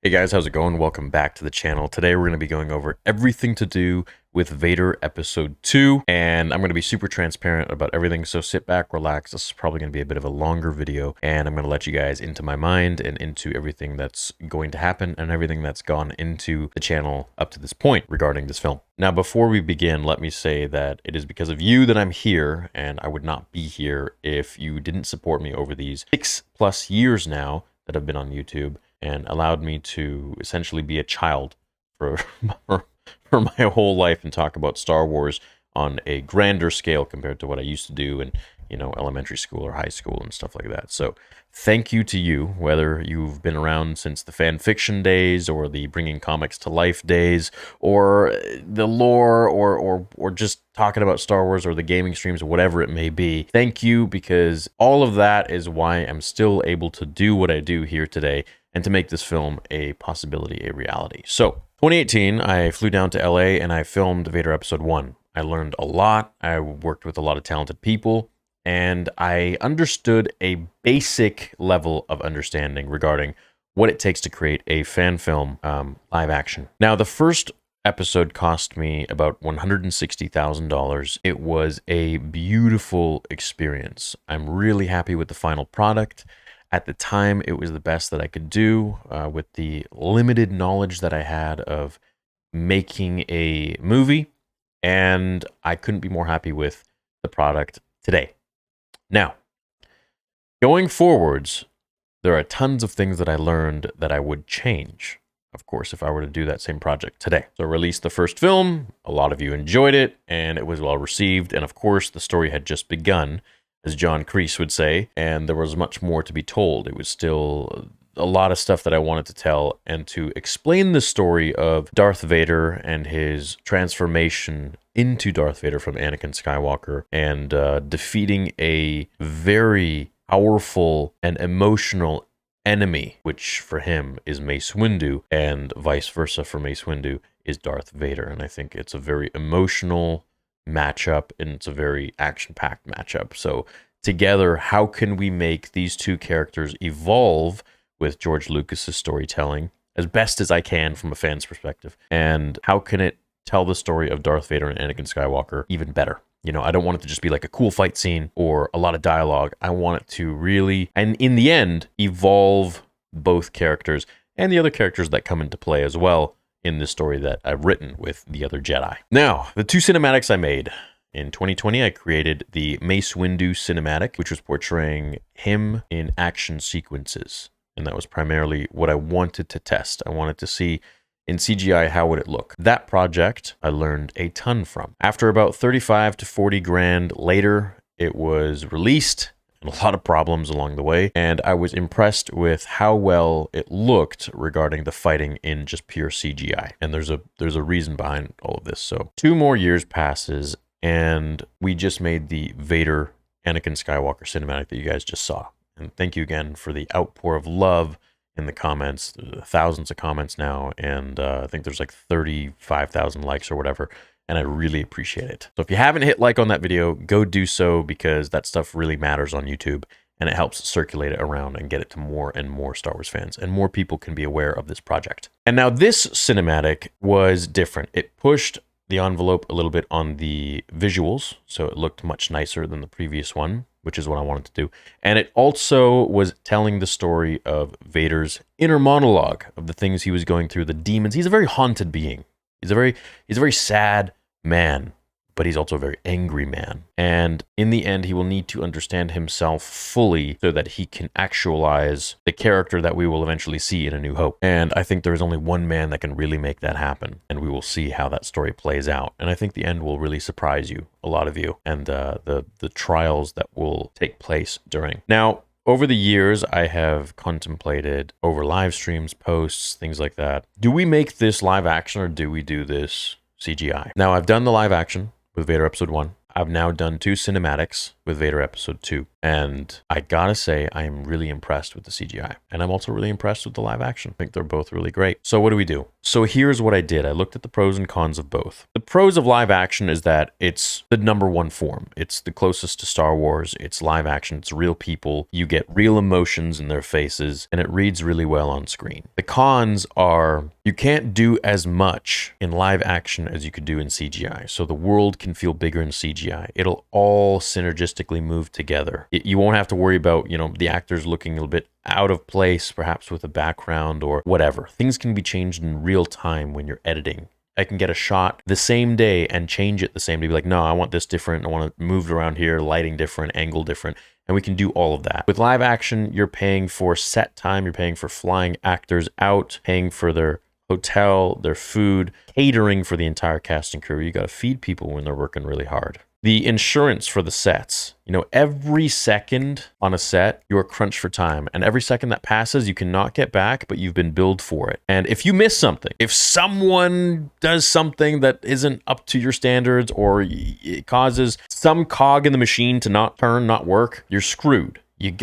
Hey guys, how's it going? Welcome back to the channel. Today we're going to be going over everything to do with Vader Episode 2, and I'm going to be super transparent about everything, so sit back, relax. This is probably going to be a bit of a longer video, and I'm going to let you guys into my mind and into everything that's going to happen and everything that's gone into the channel up to this point regarding this film. Now, before we begin, let me say that it is because of you that I'm here, and I would not be here if you didn't support me over these 6+ years now that I've been on YouTube, and allowed me to essentially be a child for, for my whole life and talk about Star Wars on a grander scale compared to what I used to do in, elementary school or high school and stuff like that. So thank you to you, whether you've been around since the fan fiction days or the bringing comics to life days or the lore or just talking about Star Wars or the gaming streams or whatever it may be. Thank you, because all of that is why I'm still able to do what I do here today and to make this film a possibility, a reality. So 2018, I flew down to LA and I filmed Vader Episode 1. I learned a lot. I worked with a lot of talented people, and I understood a basic level of understanding regarding what it takes to create a fan film live action. Now, the first episode cost me about $160,000. It was a beautiful experience. I'm really happy with the final product. At the time, it was the best that I could do with the limited knowledge that I had of making a movie, and I couldn't be more happy with the product today. Now, going forwards, there are tons of things that I learned that I would change, of course, if I were to do that same project today. So I released the first film, a lot of you enjoyed it, and it was well received, and of course, the story had just begun, as John Kreese would say, and there was much more to be told. It was still a lot of stuff that I wanted to tell, and to explain the story of Darth Vader and his transformation into Darth Vader from Anakin Skywalker, and defeating a very powerful and emotional enemy, which for him is Mace Windu, and vice versa for Mace Windu is Darth Vader. And I think it's a very emotional matchup, and it's a very action-packed matchup. So together, how can we make these two characters evolve with George Lucas's storytelling as best as I can from a fan's perspective? And how can it tell the story of Darth Vader and Anakin Skywalker even better? I don't want it to just be like a cool fight scene or a lot of dialogue. I want it to really, and in the end, evolve both characters and the other characters that come into play as well in this story that I've written with the other Jedi. Now, the two cinematics I made. In 2020, I created the Mace Windu cinematic, which was portraying him in action sequences. And that was primarily what I wanted to test. I wanted to see in CGI, how would it look? That project I learned a ton from. After about 35 to 40 grand later, it was released, and a lot of problems along the way, and I was impressed with how well it looked regarding the fighting in just pure CGI. And there's a reason behind all of this. So 2 more years passes, and we just made the Vader Anakin Skywalker cinematic that you guys just saw. And thank you again for the outpour of love in the comments. There's thousands of comments now, and I think there's like 35,000 likes or whatever, and I really appreciate it. So if you haven't hit like on that video, go do so, because that stuff really matters on YouTube, and it helps circulate it around and get it to more and more Star Wars fans, and more people can be aware of this project. And now this cinematic was different. It pushed the envelope a little bit on the visuals, so it looked much nicer than the previous one, which is what I wanted to do. And it also was telling the story of Vader's inner monologue of the things he was going through, the demons. He's a very haunted being. He's a very sad man, but he's also a very angry man. And in the end, he will need to understand himself fully so that he can actualize the character that we will eventually see in A New Hope. And I think there's only one man that can really make that happen, and we will see how that story plays out. And I think the end will really surprise you, a lot of you, and the trials that will take place during. Now, over the years, I have contemplated over live streams, posts, things like that. Do we make this live action, or do we do this CGI? Now, I've done the live action with Vader Episode 1. I've now done 2 cinematics with Vader Episode 2. And I gotta say, I am really impressed with the CGI. And I'm also really impressed with the live action. I think they're both really great. So what do we do? So here's what I did. I looked at the pros and cons of both. The pros of live action is that it's the #1 form. It's the closest to Star Wars. It's live action. It's real people. You get real emotions in their faces, and it reads really well on screen. The cons are you can't do as much in live action as you could do in CGI. So the world can feel bigger in CGI. It'll all synergistically move together. You won't have to worry about, the actors looking a little bit out of place, perhaps with a background or whatever. Things can be changed in real time when you're editing. I can get a shot the same day and change it the same day. Be like, no, I want this different. I want it moved around here, lighting different, angle different. And we can do all of that. With live action, you're paying for set time. You're paying for flying actors out, paying for their hotel, their food, catering for the entire cast and crew. You got to feed people when they're working really hard. The insurance for the sets. Every second on a set, you are crunched for time. And every second that passes, you cannot get back, but you've been billed for it. And if you miss something, if someone does something that isn't up to your standards, or it causes some cog in the machine to not turn, not work, you're screwed. You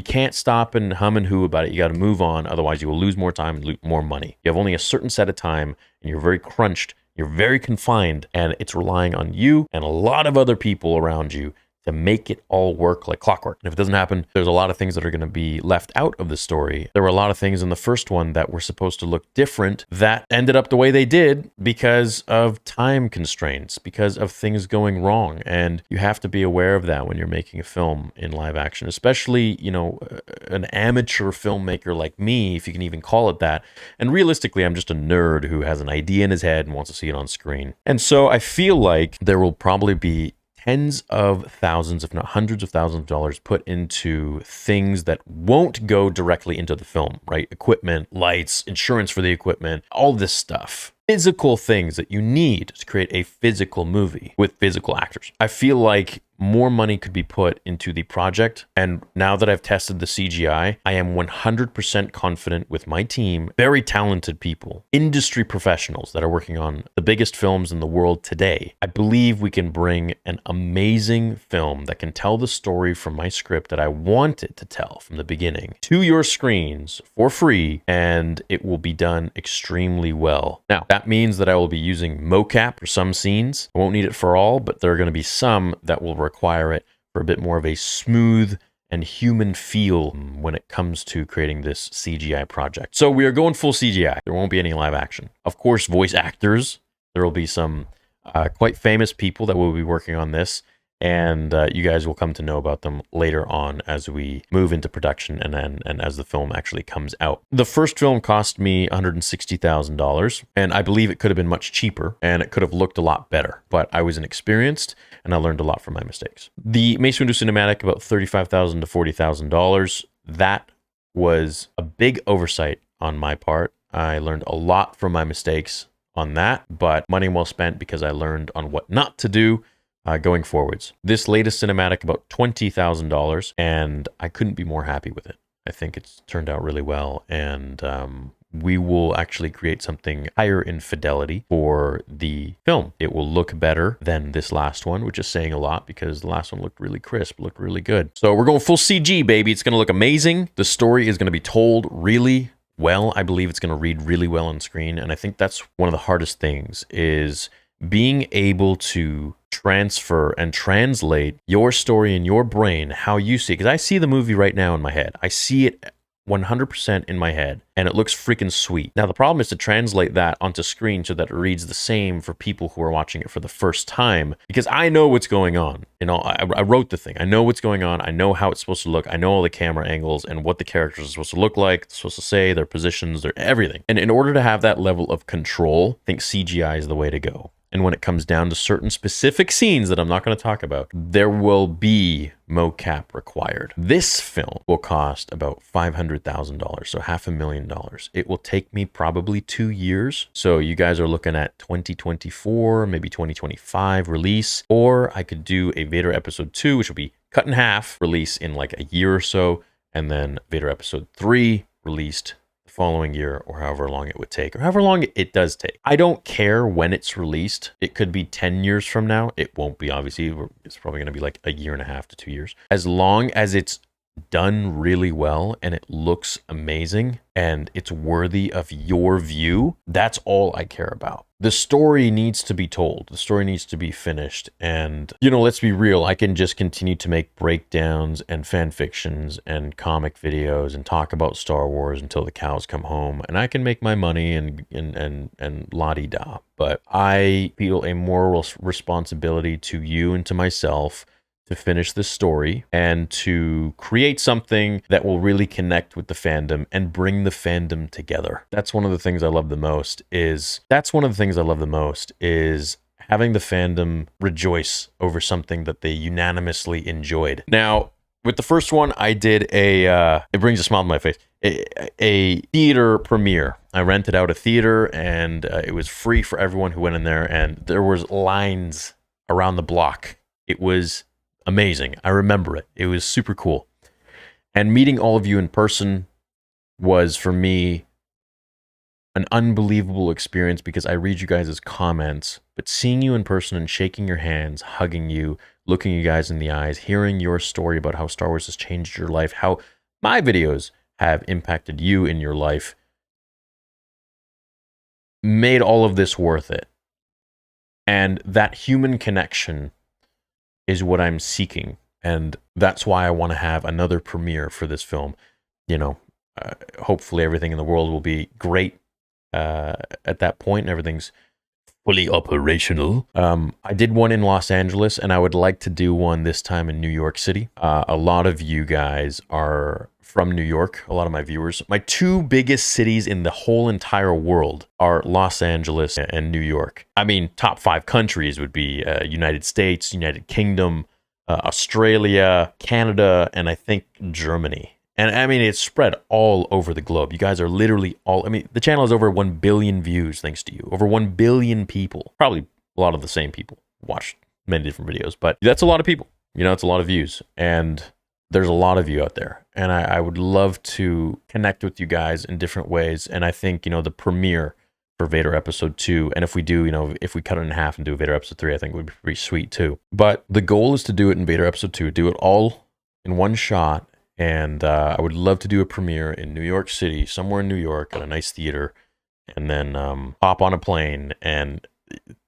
can't stop and hum and hoo about it. You got to move on. Otherwise, you will lose more time and lose more money. You have only a certain set of time, and you're very crunched. You're very confined, and it's relying on you and a lot of other people around you to make it all work like clockwork. And if it doesn't happen, there's a lot of things that are going to be left out of the story. There were a lot of things in the first one that were supposed to look different that ended up the way they did because of time constraints, because of things going wrong. And you have to be aware of that when you're making a film in live action, especially, an amateur filmmaker like me, if you can even call it that. And realistically, I'm just a nerd who has an idea in his head and wants to see it on screen. And so I feel like there will probably be tens of thousands, if not hundreds of thousands of dollars put into things that won't go directly into the film, right? Equipment, lights, insurance for the equipment, all this stuff. Physical things that you need to create a physical movie with physical actors. I feel like more money could be put into the project. And now that I've tested the CGI, I am 100% confident with my team, very talented people, industry professionals that are working on the biggest films in the world today. I believe we can bring an amazing film that can tell the story from my script that I wanted to tell from the beginning to your screens for free, and it will be done extremely well. Now, that means that I will be using mocap for some scenes. I won't need it for all, but there are going to be some that will require it for a bit more of a smooth and human feel when it comes to creating this CGI project. So we are going full CGI. There won't be any live action. Of course, voice actors. There will be some quite famous people that will be working on this, and you guys will come to know about them later on as we move into production and as the film actually comes out. The first film cost me $160,000, and I believe it could have been much cheaper, and it could have looked a lot better, but I was inexperienced, and I learned a lot from my mistakes. The Mace Windu cinematic, about $35,000 to $40,000. That was a big oversight on my part. I learned a lot from my mistakes on that, but money well spent because I learned on what not to do going forwards. This latest cinematic, about $20,000, and I couldn't be more happy with it. I think it's turned out really well, and we will actually create something higher in fidelity for the film. It will look better than this last one, which is saying a lot because the last one looked really crisp, looked really good. So we're going full CG, baby. It's going to look amazing. The story is going to be told really well. I believe it's going to read really well on screen, and I think that's one of the hardest things is being able to transfer and translate your story in your brain, how you see it. Because I see the movie right now in my head. I see it 100% in my head, and it looks freaking sweet. Now, the problem is to translate that onto screen so that it reads the same for people who are watching it for the first time, because I know what's going on. I wrote the thing. I know what's going on. I know how it's supposed to look. I know all the camera angles and what the characters are supposed to look like, supposed to say, their positions, their everything. And in order to have that level of control, I think CGI is the way to go. And when it comes down to certain specific scenes that I'm not going to talk about, there will be mocap required. This film will cost about $500,000, so $500,000. It will take me probably 2 years. So you guys are looking at 2024, maybe 2025 release, or I could do a Vader Episode 2, which will be cut in half, release in like a year or so, and then Vader Episode 3 released the following year, or however long it would take, or however long it does take. I don't care when it's released. It could be 10 years from now. It won't be, obviously. It's probably going to be like a year and a half to 2 years. As long as it's done really well and it looks amazing and it's worthy of your view, that's all I care about. The story needs to be told. The story needs to be finished. And, you know, let's be real. I can just continue to make breakdowns and fan fictions and comic videos and talk about Star Wars until the cows come home, and I can make my money and la-di-da. But I feel a moral responsibility to you and to myself to finish this story and to create something that will really connect with the fandom and bring the fandom together. That's one of the things I love the most is having the fandom rejoice over something that they unanimously enjoyed. Now, with the first one, I did it brings a smile to my face, a theater premiere. I rented out a theater, and it was free for everyone who went in there, and there was lines around the block. It was amazing. I remember it. It was super cool. And meeting all of you in person was, for me, an unbelievable experience because I read you guys' comments, but seeing you in person and shaking your hands, hugging you, looking you guys in the eyes, hearing your story about how Star Wars has changed your life, how my videos have impacted you in your life, made all of this worth it. And that human connection is what I'm seeking, and that's why I want to have another premiere for this film. You know, hopefully everything in the world will be great at that point, and everything's fully operational. I did one in Los Angeles, and I would like to do one this time in New York City. A lot of you guys are from New York, a lot of my viewers. My two biggest cities in the whole entire world are Los Angeles and New York. I mean, top 5 countries would be United States, United Kingdom, Australia, Canada, and I think Germany. And I mean, it's spread all over the globe. You guys are literally all, I mean, the channel has over 1 billion views thanks to you. Over 1 billion people. Probably a lot of the same people watch many different videos, but that's a lot of people. You know, it's a lot of views. And there's a lot of you out there. And I would love to connect with you guys in different ways. And I think, you know, the premiere for Vader Episode 2, and if we do, you know, if we cut it in half and do Vader Episode 3, I think it would be pretty sweet too. But the goal is to do it in Vader Episode 2, do it all in one shot. And I would love to do a premiere in New York City, somewhere in New York at a nice theater, and then hop on a plane and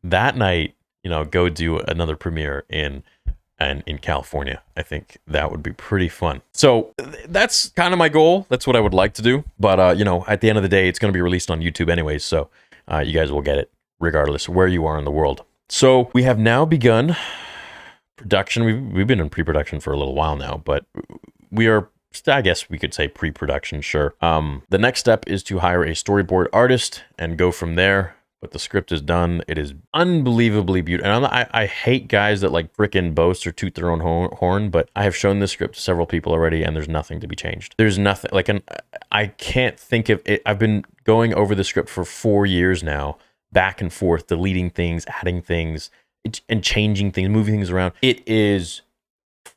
that night, you know, go do another premiere in California. I think that would be pretty fun. So that's kind of my goal. That's what I would like to do. But, you know, at the end of the day, it's going to be released on YouTube anyways. So you guys will get it regardless of where you are in the world. So we have now begun production. We've been in pre-production for a little while now, but we are, I guess we could say pre-production, sure. The next step is to hire a storyboard artist and go from there. But the script is done. It is unbelievably beautiful. And I hate guys that like frickin' boast or toot their own horn, but I have shown this script to several people already, and there's nothing to be changed. There's nothing, like, I can't think of it. I've been going over the script for 4 years now, back and forth, deleting things, adding things, and changing things, moving things around. It is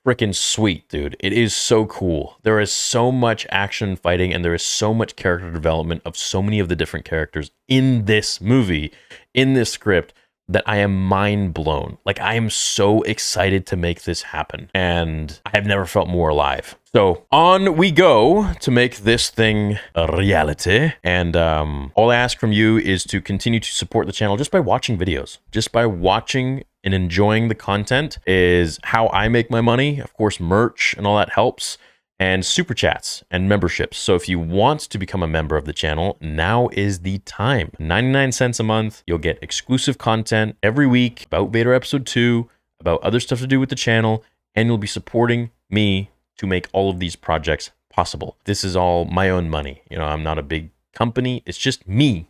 freaking sweet, dude. It is so cool. There is so much action fighting, and there is so much character development of so many of the different characters in this movie, in this script, that I am mind blown. Like, I am so excited to make this happen, and I have never felt more alive. So on we go to make this thing a reality. And all I ask from you is to continue to support the channel just by watching videos. Just by watching and enjoying the content is how I make my money. Of course, merch and all that helps, and super chats and memberships. So if you want to become a member of the channel, now is the time. 99 cents a month. You'll get exclusive content every week about Vader Episode 2, about other stuff to do with the channel, and you'll be supporting me to make all of these projects possible. This is all my own money. You know, I'm not a big company. It's just me.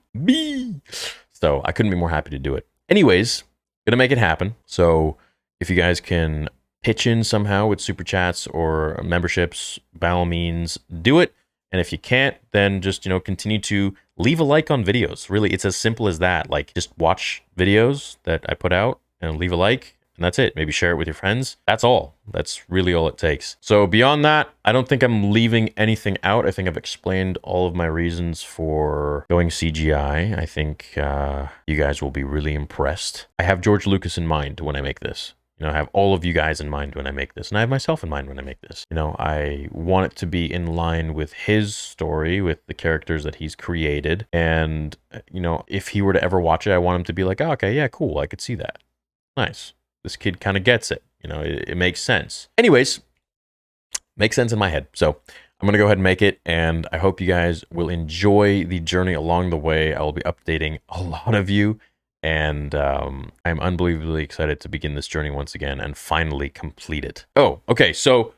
So I couldn't be more happy to do it. Anyways, gonna make it happen. So if you guys can pitch in somehow with super chats or memberships, by all means, do it. And if you can't, then just, you know, continue to leave a like on videos. Really, it's as simple as that. Like, just watch videos that I put out and leave a like. and that's it. Maybe share it with your friends. That's all. That's really all it takes. So beyond that, I don't think I'm leaving anything out. I think I've explained all of my reasons for going CGI. I think you guys will be really impressed. I have George Lucas in mind when I make this. You know, I have all of you guys in mind when I make this, and I have myself in mind when I make this. You know, I want it to be in line with his story, with the characters that he's created. And, you know, if he were to ever watch it, I want him to be like, oh, okay, yeah, cool, I could see that. Nice. This kid kind of gets it. You know, it makes sense. Anyways, makes sense in my head. So I'm going to go ahead and make it, and I hope you guys will enjoy the journey along the way. I will be updating a lot of you. And I'm unbelievably excited to begin this journey once again and finally complete it. Oh, okay. So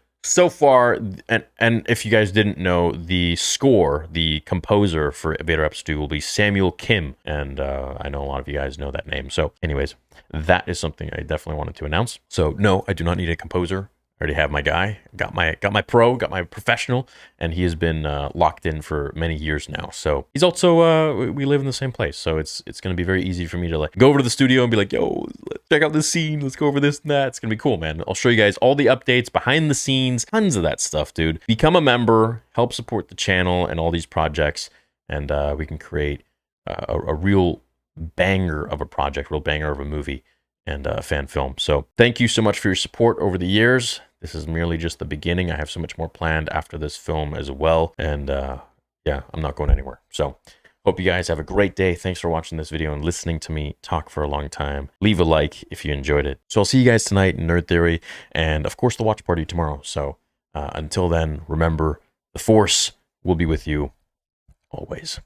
far, and if you guys didn't know, the score, the composer for Vader Episode 2 will be Samuel Kim. And I know a lot of you guys know that name. So anyways, that is something I definitely wanted to announce. So no, I do not need a composer. I already have my guy, got my pro, got my professional, and he has been locked in for many years now. So he's also, we live in the same place, so it's going to be very easy for me to like go over to the studio and be like, yo, let's check out this scene, let's go over this and that. It's going to be cool, man. I'll show you guys all the updates, behind the scenes, tons of that stuff, dude. Become a member, help support the channel and all these projects, and we can create a real banger of a project, real banger of a movie and a fan film. So thank you so much for your support over the years. This is merely just the beginning. I have so much more planned after this film as well. And yeah, I'm not going anywhere. So hope you guys have a great day. Thanks for watching this video and listening to me talk for a long time. Leave a like if you enjoyed it. So I'll see you guys tonight in Nerd Theory, and of course the watch party tomorrow. So until then, remember, the Force will be with you always.